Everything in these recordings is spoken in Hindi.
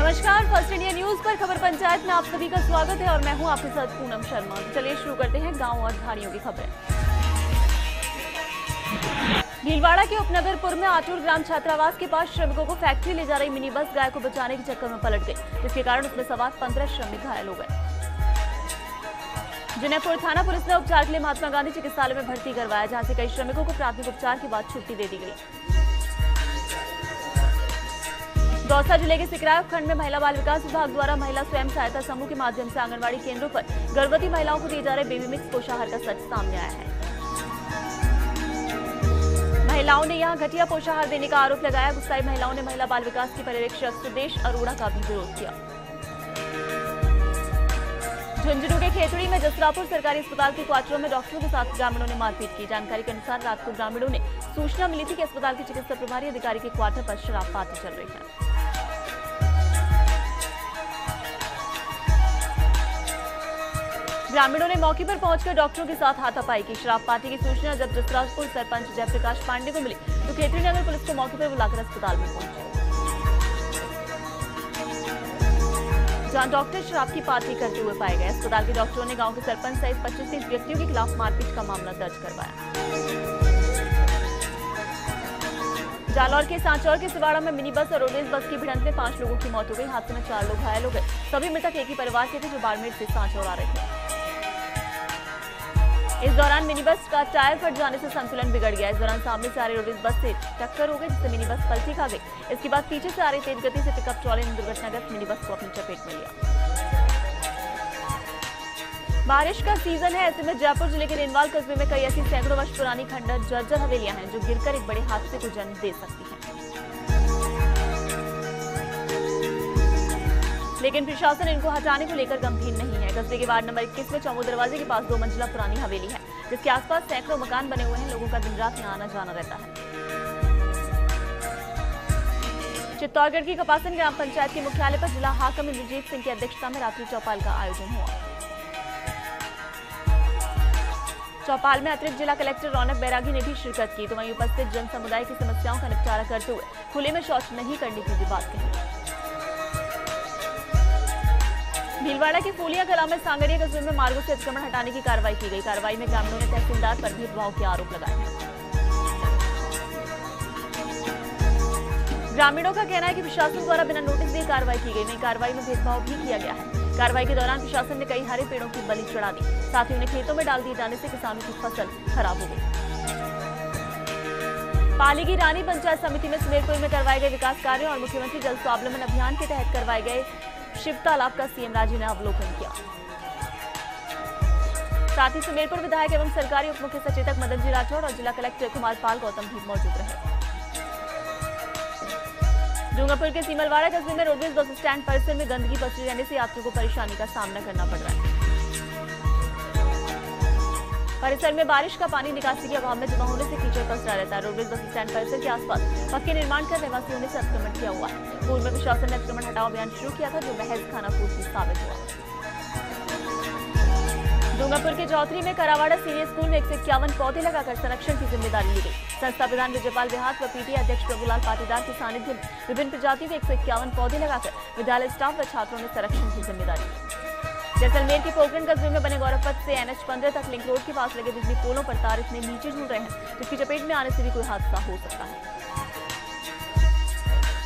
नमस्कार, फर्स्ट इंडिया न्यूज पर खबर पंचायत में आप सभी का स्वागत है और मैं हूं आपके साथ पूनम शर्मा। चलिए शुरू करते हैं गांव और धारियों की खबरें। भीलवाड़ा के उपनगरपुर में आटूर ग्राम छात्रावास के पास श्रमिकों को फैक्ट्री ले जा रही मिनी बस गाय को बचाने के चक्कर में पलट गई, जिसके कारण उसमें सवार 15 श्रमिक घायल हो गए। जूनापुर थाना पुलिस ने उपचार के लिए महात्मा गांधी चिकित्सालय में भर्ती करवाया, जहां से कई श्रमिकों को प्राथमिक उपचार के बाद छुट्टी दे दी गई। दौसा जिले के सिकराय उपखंड में महिला बाल विकास विभाग द्वारा महिला स्वयं सहायता समूह के माध्यम से आंगनबाड़ी केंद्रों पर गर्भवती महिलाओं को दिए जा रहे बेबी मिक्स पोषाहार का सच सामने आया है। महिलाओं ने यहां घटिया पोषाहार देने का आरोप लगाया। गुस्साई महिलाओं ने महिला बाल विकास के पर्यवेक्षक सुदेश अरोड़ा का भी विरोध किया। झुंझुनू के खेतड़ी में जसरापुर सरकारी अस्पताल के क्वार्टरों में डॉक्टरों के साथ ग्रामीणों ने मारपीट की। जानकारी के अनुसार रात को ग्रामीणों ने सूचना मिली थी कि अस्पताल के चिकित्सा प्रभारी अधिकारी के क्वार्टर पर शराब पार्टी चल रही है। ग्रामीणों ने मौके पर पहुंचकर डॉक्टरों के साथ हाथापाई की। शराब पार्टी की सूचना जब जसरापुर सरपंच जयप्रकाश पांडे को मिली तो खेतड़ी नगर पुलिस को मौके पर बुलाकर अस्पताल में पहुंचे, जहां डॉक्टर शराब की पार्टी करते हुए पाए गए। अस्पताल के डॉक्टरों ने गांव के सरपंच सहित 25-30 व्यक्तियों के खिलाफ मारपीट का मामला दर्ज करवाया। जालौर के सांचौर के सिवाड़ा में मिनी बस और रोडवेज बस की भिड़ंत में 5 लोगों की मौत हो गई। हादसे में 4 लोग घायल हो गए। सभी मृतक एक ही परिवार के थे जो बाड़मेर से सांचौर आ रहे थे। इस दौरान मिनी बस का टायर फट जाने से संतुलन बिगड़ गया। इस दौरान सामने से आ रही रोडवेज बस से टक्कर हो गई, जिससे मिनी बस पलटी खा गई। इसके बाद पीछे से आ रही तेज गति से पिकअप ट्रॉली ने दुर्घटनाग्रस्त मिनी बस को अपनी चपेट में लिया। बारिश का सीजन है, ऐसे में जयपुर जिले के रेनवाल कस्बे में कई ऐसी सैकड़ों वर्ष पुरानी खंडर जर्जर हवेलियां हैं जो गिरकर एक बड़े हादसे को जन्म दे सकती हैं। लेकिन प्रशासन इनको हटाने को लेकर गंभीर नहीं है। कस्बे के वार्ड नंबर 21 में चौमू दरवाजे के पास 2 मंजिला पुरानी हवेली है, जिसके आसपास सैकड़ों मकान बने हुए हैं। लोगों का दिन रात यहाँ आना जाना रहता है। चित्तौड़गढ़ की कपासन ग्राम पंचायत के मुख्यालय पर जिला हाकिम इंद्रजीत सिंह की अध्यक्षता में रात्रि चौपाल का आयोजन हुआ। चौपाल में अतिरिक्त जिला कलेक्टर रौनक बैरागी ने भी शिरकत की, तो वहीं उपस्थित जन समुदाय की समस्याओं का निपटारा करते हुए खुले में शौच नहीं करने की भी बात कही। भीलवाड़ा के फूलिया कला में सांगरिया कस्बे में मार्गों से अतिक्रमण हटाने की कार्रवाई की गई। कार्रवाई में ग्रामीणों ने तहसीलदार पर भेदभाव के आरोप लगाए हैं। ग्रामीणों का कहना है कि प्रशासन द्वारा बिना नोटिस दिए कार्रवाई की गई। वहीं कार्रवाई में भेदभाव भी किया गया है। कार्रवाई के दौरान प्रशासन ने कई हरे पेड़ों की बलि चढ़ा दी, साथ ही उन्हें खेतों में डाल दिए जाने से किसानों की फसल खराब हो गई। पाली की रानी पंचायत समिति में सुमेरपुर में करवाए गए विकास कार्यों और मुख्यमंत्री जल स्वावलंबन अभियान के तहत करवाए गए शिव तालाब का सीएम राजी ने अवलोकन किया। साथ ही सुमेरपुर विधायक एवं सरकारी उप मुख्य सचेतक मदन जी राठौड़ और जिला कलेक्टर कुमार पाल गौतम भी मौजूद रहे। डूंगरपुर के सीमलवाड़ा कस्बे में रोडवेज बस स्टैंड परिसर में गंदगी पसरी रहने से यात्रियों को परेशानी का सामना करना पड़ रहा है। परिसर में बारिश का पानी निकासी के अभाव में जमा होने से कीचड़ पसरा रहता है। रोडवेज बस स्टैंड परिसर के आसपास पक्के निर्माण कर निवासियों ने से अतिक्रमण किया हुआ है। पूर्व में प्रशासन ने अतिक्रमण हटाओ अभियान शुरू किया था, जो महज खानापूर्ति साबित हुआ। डूंगरपुर के चौधरी में करावाड़ा सीनियर स्कूल में 151 पौधे लगाकर संरक्षण की जिम्मेदारी ली गई। संस्था प्रधान विजयपाल देहात व पीटीए अध्यक्ष प्रभुलाल पाटीदार के सानिध्य में विभिन्न प्रजातियों के 151 पौधे लगाकर विद्यालय स्टाफ व छात्रों ने संरक्षण की जिम्मेदारी ली। जैसलमेर के पोखरण कस्बे में बने गौरव पथ से NH 15 तक लिंक रोड के पास लगे बिजली पोलों पर तार इतने नीचे झूल रहे हैं जिसकी चपेट में आने से भी कोई हादसा हो सकता है।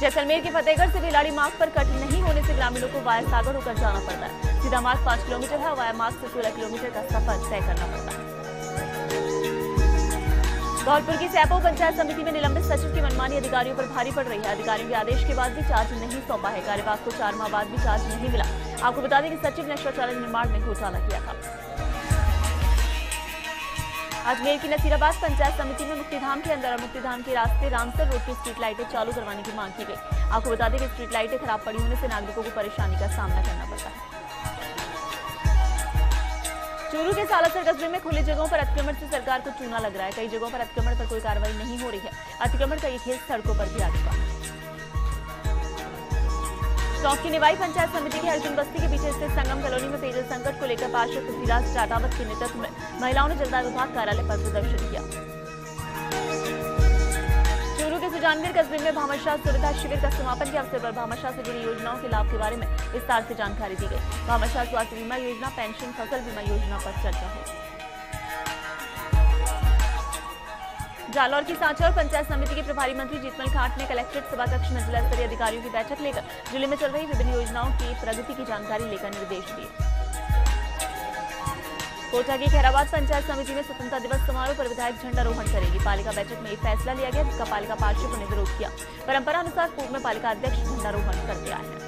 जैसलमेर के फतेहगढ़ से भिलाड़ी मार्ग पर कट नहीं होने से ग्रामीणों को वाया सागर होकर जाना पड़ता है। सीधा मार्ग 5 किलोमीटर है, वाया मार्ग से 16 किलोमीटर का सफर तय करना पड़ता है। धौलपुर की सैपो पंचायत समिति में निलंबित सचिव की मनमानी अधिकारियों पर भारी पड़ रही है। अधिकारियों के आदेश के बाद भी चार्ज नहीं सौंपा है। कार्यवाहक को 4 माह बाद भी चार्ज नहीं मिला। आपको बता दें कि सचिव ने शौचालय निर्माण में घोटाला किया था। अजमेर की नसीराबाद पंचायत समिति में मुक्तिधाम के अंदर और मुक्तिधाम के रास्ते रामसर रोड की स्ट्रीट लाइटें चालू करवाने की मांग की गई। आपको बता दें कि स्ट्रीट लाइटें खराब पड़ी होने से नागरिकों को परेशानी का सामना करना पड़ता है। चूरू के सालासर कस्बे में खुली जगहों पर अतिक्रमण से सरकार को चूना लग रहा है। कई जगहों पर अतिक्रमण पर कोई कार्रवाई नहीं हो रही है। अतिक्रमण का ये खेल सड़कों पर भी आ चुका है। टोंक की निवाई पंचायत समिति की अर्जुन बस्ती के पीछे स्थित संगम कॉलोनी में पेयजल संकट को लेकर पार्षद पृथ्वीराज टाटावत के नेतृत्व में महिलाओं ने जलदाय विभाग कार्यालय पर प्रदर्शन किया। सुजानगढ़ कस्बे में भामाशाह सुविधा शिविर का समापन के अवसर पर भामाशाह से जुड़ी योजनाओं के लाभ के बारे में विस्तार से जानकारी दी गई। भामाशाह स्वास्थ्य बीमा योजना, पेंशन, फसल बीमा योजना पर चर्चा हुई। जालौर की सांचौर पंचायत समिति के प्रभारी मंत्री जीतमल खाट ने कलेक्ट्रेट सभाकक्ष में जिला स्तरीय अधिकारियों की बैठक लेकर जिले में चल रही विभिन्न योजनाओं की प्रगति की जानकारी लेकर निर्देश दिए। कोटा की खैराबाद पंचायत समिति में स्वतंत्रता दिवस समारोह पर विधायक झंडारोहण करेगी। पालिका बैठक में ये फैसला लिया गया, जिसका पालिका पार्षदों ने विरोध किया। परंपरा अनुसार पूर्व में पालिका अध्यक्ष झंडारोहण करते आए हैं।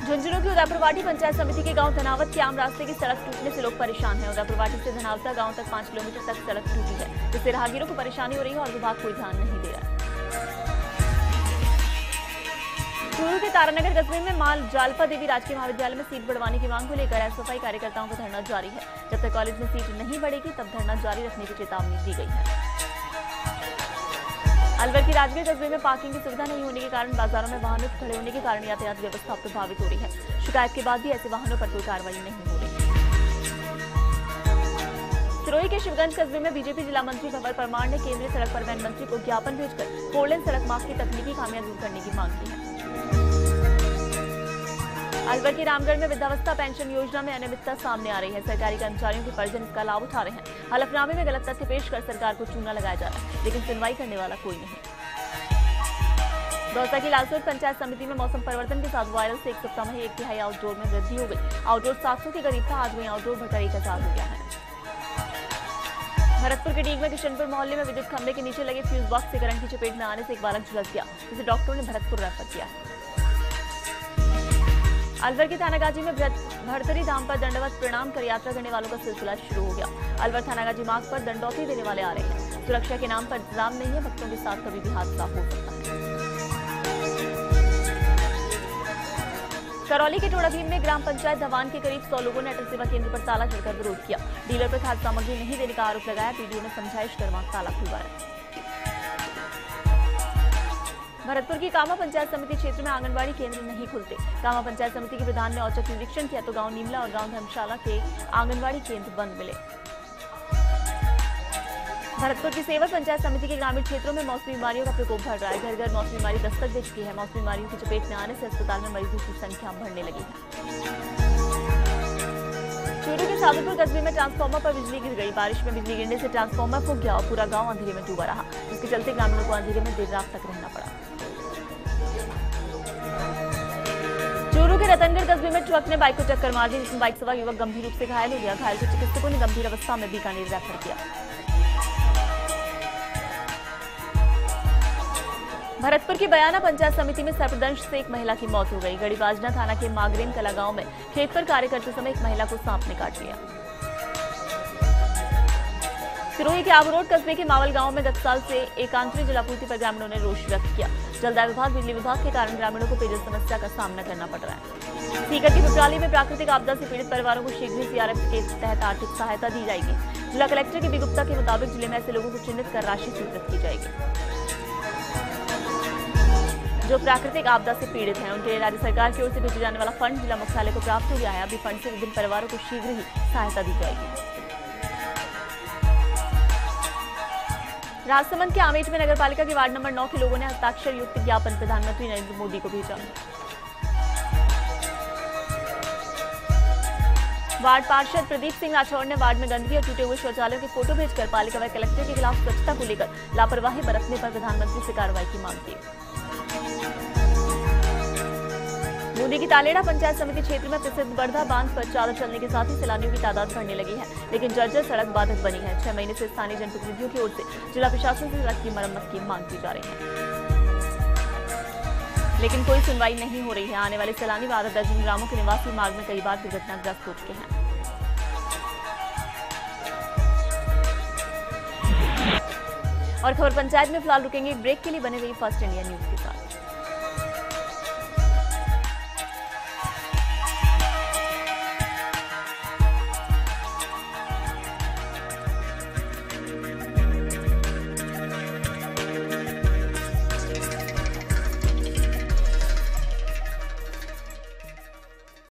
झुंझुनू की उदयपुरवाटी पंचायत समिति के गांव धनावत के आम रास्ते की सड़क टूटने से लोग परेशान हैं। उदयपुरवाटी से धनावता गांव तक 5 किलोमीटर तक सड़क टूटी है, जिससे राहगीरों को परेशानी हो रही है और विभाग कोई ध्यान नहीं दे रहा है। चूरू के तारानगर कस्बे में मां जालपा देवी राजकीय महाविद्यालय में सीट बढ़वाने की मांग को लेकर एसएफआई कार्यकर्ताओं का धरना जारी है। जब तक कॉलेज में सीट नहीं बढ़ेगी तब धरना जारी रखने की चेतावनी दी गई है। अलवर की राजगीर कस्बे में पार्किंग की सुविधा नहीं होने के कारण बाजारों में वाहनों के खड़े होने के कारण यातायात व्यवस्था प्रभावित हो रही है। शिकायत के बाद भी ऐसे वाहनों पर कोई कार्रवाई नहीं हो रही। सिरोही के शिवगंज कस्बे में बीजेपी जिला मंत्री भंवर परमार ने केंद्रीय सड़क परिवहन मंत्री को ज्ञापन भेजकर 4 लेन सड़क मार्ग की तकनीकी खामियां दूर करने की मांग की है। अलवर के रामगढ़ में वृद्धावस्था पेंशन योजना में अनियमितता सामने आ रही है। सरकारी कर्मचारियों के परिजन इसका लाभ उठा रहे हैं। हलफनामे में गलत तथ्य पेश कर सरकार को चूना लगाया जा रहा है, लेकिन सुनवाई करने वाला कोई नहीं। दौसा की लालसोट पंचायत समिति में मौसम परिवर्तन के साथ वायरल से 1 सप्ताह में 1/3 आउटडोर में वृद्धि हो गई। आउटडोर 700 के करीब था, आज वहीं आउटडोर बढ़कर 1000 हो गया है। भरतपुर के डीग में किशनपुर मोहल्ले में विद्युत खंभे के नीचे लगे फ्यूज बॉक्स से करंट की चपेट में आने से एक बालक झुलस गया, जिसे डॉक्टरों ने भरतपुर रेफर किया। अलवर के थानागाजी में भरतरी धाम पर दंडवत प्रणाम कर यात्रा करने वालों का सिलसिला शुरू हो गया। अलवर थानागाजी मार्ग पर दंडौती देने वाले आ रहे हैं। सुरक्षा के नाम पर इंतजाम नहीं है, भक्तों के साथ कभी भी हादसा हो सकता है। करौली के टोड़ा भीम में ग्राम पंचायत धवान के करीब 100 लोगों ने अटल सेवा केंद्र पर ताला जड़कर विरोध किया। डीलर पर खाद्य सामग्री नहीं देने का आरोप लगाया। पीडीओ ने समझाइश कर ताला खुलवाया। भरतपुर की कामा पंचायत समिति क्षेत्र में आंगनबाड़ी केंद्र नहीं खुलते। कामा पंचायत समिति के प्रधान ने औचक निरीक्षण किया तो गांव नीमला और गांव धर्मशाला के आंगनबाड़ी केंद्र बंद मिले। भरतपुर की सेवा पंचायत समिति के ग्रामीण क्षेत्रों में मौसमी बीमारियों का प्रकोप बढ़ रहा है। घर घर मौसमी बीमारी दस्तक दे चुकी है। मौसमी बीमारियों की चपेट में आने से अस्पताल में मरीजों की संख्या बढ़ने लगी है। चूरू के सादुलपुर कस्बे में ट्रांसफार्मर पर बिजली गिर गई। बारिश में बिजली गिरने से ट्रांसफार्मर फूंक गया और पूरा गांव अंधेरे में डूबा रहा, जिसके चलते ग्रामीणों को अंधेरे में देर रात तक रहना पड़ा। चूरू के रतनगढ़ कस्बे में ट्रक ने बाइक को टक्कर मार दी, जिसमें बाइक सवार युवक गंभीर रूप से घायल हो गया। घायल को चिकित्सकों ने गंभीर अवस्था में बीकानेर रेफर किया। भरतपुर की बयाना पंचायत समिति में सर्पदंश से एक महिला की मौत हो गई। गढ़ीबाजना थाना के मागरेन कला गांव में खेत पर कार्य करते समय एक महिला को सांप ने काट लिया। सिरोही के आबूरोड कस्बे के मावल गांव में गत साल से एकांतरी जलापूर्ति पर ग्रामीणों ने रोष व्यक्त किया। जलदाय विभाग, बिजली विभाग के कारण ग्रामीणों को पेयजल समस्या का सामना करना पड़ रहा है। सीकर की पिपराली में प्राकृतिक आपदा से पीड़ित परिवारों को शीघ्र ही सीआरएफ के तहत आर्थिक सहायता दी जाएगी। जिला कलेक्टर के बी गुप्ता के मुताबिक जिले में ऐसे लोगों को चिन्हित कर राशि स्वीकृत की जाएगी जो प्राकृतिक आपदा से पीड़ित हैं। उनके लिए राज्य सरकार की ओर से भेजे जाने वाला फंड जिला मुख्यालय को प्राप्त हो गया है। अभी फंड से विभिन्न परिवारों को शीघ्र ही सहायता दी जाएगी। राजसमंद के आमेट में नगरपालिका के वार्ड नंबर 9 के लोगों ने हस्ताक्षर युक्त ज्ञापन प्रधानमंत्री नरेंद्र मोदी को भेजा। वार्ड पार्षद प्रदीप सिंह राठौड़ ने वार्ड में गंदगी और टूटे हुए शौचालयों की फोटो भेजकर पालिका व कलेक्टर के खिलाफ स्वच्छता को लेकर लापरवाही बरतने पर प्रधानमंत्री से कार्रवाई की मांग की। बूंदी की तालेड़ा पंचायत समिति क्षेत्र में प्रसिद्ध बर्धा बांध पर चादर चलने के साथ ही सैलानियों की तादाद बढ़ने लगी है, लेकिन जर्जर सड़क बाधित बनी है। 6 महीने से स्थानीय जनप्रतिनिधियों की ओर से जिला प्रशासन से सड़क की मरम्मत की मांग की जा रही है, लेकिन कोई सुनवाई नहीं हो रही है। आने वाले सैलानी व आधा दर्जन ग्रामों के निवासी मार्ग में कई बार दुर्घटनाग्रस्त हो चुके हैं। और खबर पंचायत में फिलहाल रुकेंगे एक ब्रेक के लिए। बने रहिए फर्स्ट इंडिया न्यूज के साथ।